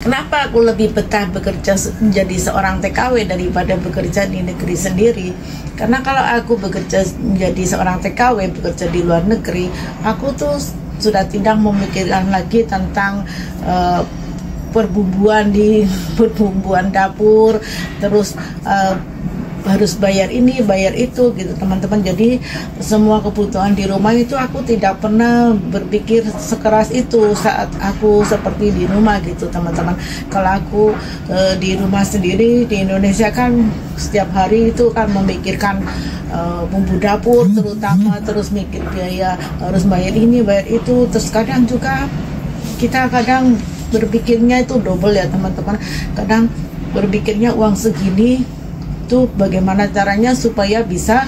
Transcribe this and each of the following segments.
Kenapa aku lebih betah bekerja menjadi seorang TKW daripada bekerja di negeri sendiri? Karena kalau aku bekerja menjadi seorang TKW, bekerja di luar negeri, aku tuh sudah tidak memikirkan lagi tentang perbumbuan dapur, terus harus bayar ini, bayar itu gitu teman-teman. Jadi semua kebutuhan di rumah itu aku tidak pernah berpikir sekeras itu saat aku seperti di rumah gitu teman-teman. Kalau aku di rumah sendiri di Indonesia kan setiap hari itu kan memikirkan bumbu dapur terutama, terus mikir biaya, harus bayar ini, bayar itu. Terus kadang juga kita kadang berpikirnya itu double ya teman-teman. Kadang berpikirnya uang segini itu bagaimana caranya supaya bisa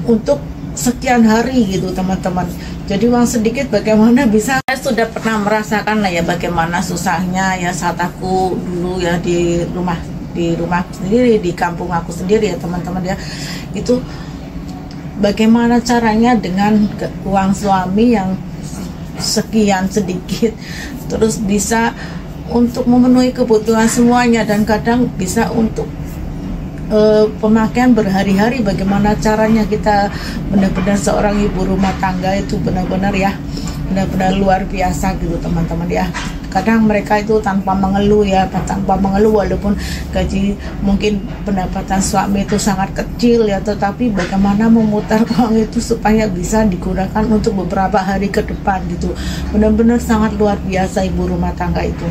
untuk sekian hari gitu teman-teman. Jadi uang sedikit bagaimana bisa. Saya sudah pernah merasakan lah ya bagaimana susahnya ya saat aku dulu ya di rumah sendiri, di kampung aku sendiri ya teman-teman ya. Itu bagaimana caranya dengan uang suami yang sekian sedikit terus bisa untuk memenuhi kebutuhan semuanya, dan kadang bisa untuk pemakaian berhari-hari. Bagaimana caranya kita benar-benar seorang ibu rumah tangga itu benar-benar ya, benar-benar luar biasa gitu teman-teman ya. Kadang mereka itu tanpa mengeluh ya, walaupun gaji mungkin pendapatan suami itu sangat kecil ya, tetapi bagaimana memutar uang itu supaya bisa digunakan untuk beberapa hari ke depan gitu. Benar-benar sangat luar biasa ibu rumah tangga itu.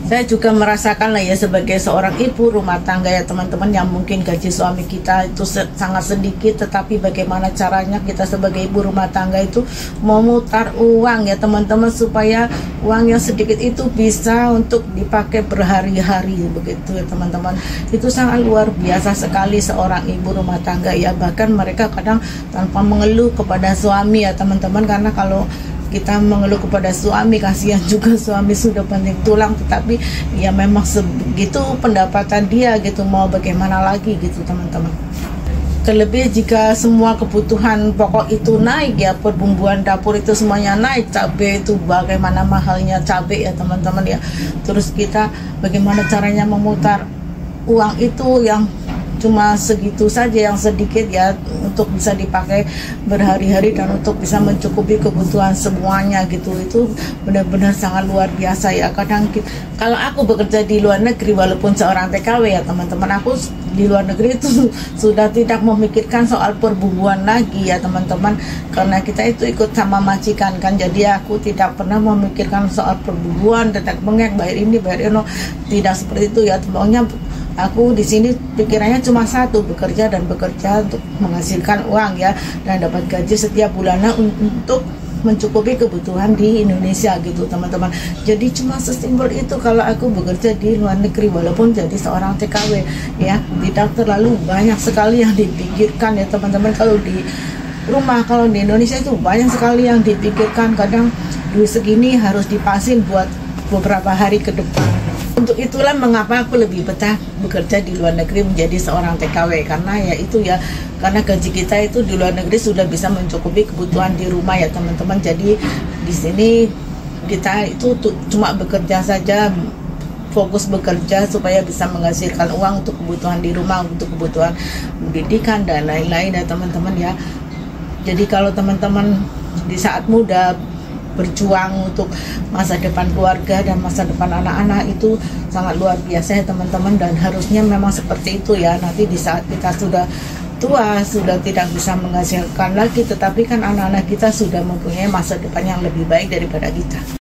Saya juga merasakan lah ya sebagai seorang ibu rumah tangga ya teman-teman, yang mungkin gaji suami kita itu sangat sedikit, tetapi bagaimana caranya kita sebagai ibu rumah tangga itu memutar uang ya teman-teman, supaya uang yang sedikit itu bisa untuk dipakai berhari-hari begitu ya teman-teman. Itu sangat luar biasa sekali seorang ibu rumah tangga ya. Bahkan mereka kadang tanpa mengeluh kepada suami ya teman-teman, karena kalau kita mengeluh kepada suami, kasihan juga suami sudah banting tulang, tetapi ya memang sebegitu pendapatan dia gitu, mau bagaimana lagi gitu teman-teman. Terlebih jika semua kebutuhan pokok itu naik ya, perbumbuan dapur itu semuanya naik, cabai itu bagaimana mahalnya cabai ya teman-teman ya. Terus kita bagaimana caranya memutar uang itu yang cuma segitu saja, yang sedikit ya, untuk bisa dipakai berhari-hari dan untuk bisa mencukupi kebutuhan semuanya gitu. Itu benar-benar sangat luar biasa ya. Kadang kalau aku bekerja di luar negeri, walaupun seorang TKW ya teman-teman, aku di luar negeri itu sudah tidak memikirkan soal perbumbuan lagi ya teman-teman, karena kita itu ikut sama majikan kan. Jadi aku tidak pernah memikirkan soal perbumbuan, tetap mengek bayar ini bayar itu, tidak seperti itu ya. Pokoknya aku di sini pikirannya cuma satu, bekerja untuk menghasilkan uang ya, dan dapat gaji setiap bulannya untuk mencukupi kebutuhan di Indonesia gitu teman-teman. Jadi cuma sesimpel itu kalau aku bekerja di luar negeri, walaupun jadi seorang TKW ya. Tidak terlalu banyak sekali yang dipikirkan ya teman-teman. Kalau di rumah, kalau di Indonesia itu banyak sekali yang dipikirkan. Kadang duit segini harus dipasin buat beberapa hari ke depan. Untuk itulah mengapa aku lebih betah bekerja di luar negeri menjadi seorang TKW, karena ya itu ya, karena gaji kita itu di luar negeri sudah bisa mencukupi kebutuhan di rumah ya teman-teman. Jadi di sini kita itu cuma bekerja saja, fokus bekerja supaya bisa menghasilkan uang untuk kebutuhan di rumah, untuk kebutuhan pendidikan dan lain-lain ya teman-teman ya. Jadi kalau teman-teman di saat muda berjuang untuk masa depan keluarga dan masa depan anak-anak, itu sangat luar biasa ya teman-teman, dan harusnya memang seperti itu ya. Nanti di saat kita sudah tua, sudah tidak bisa menghasilkan lagi, tetapi kan anak-anak kita sudah mempunyai masa depan yang lebih baik daripada kita.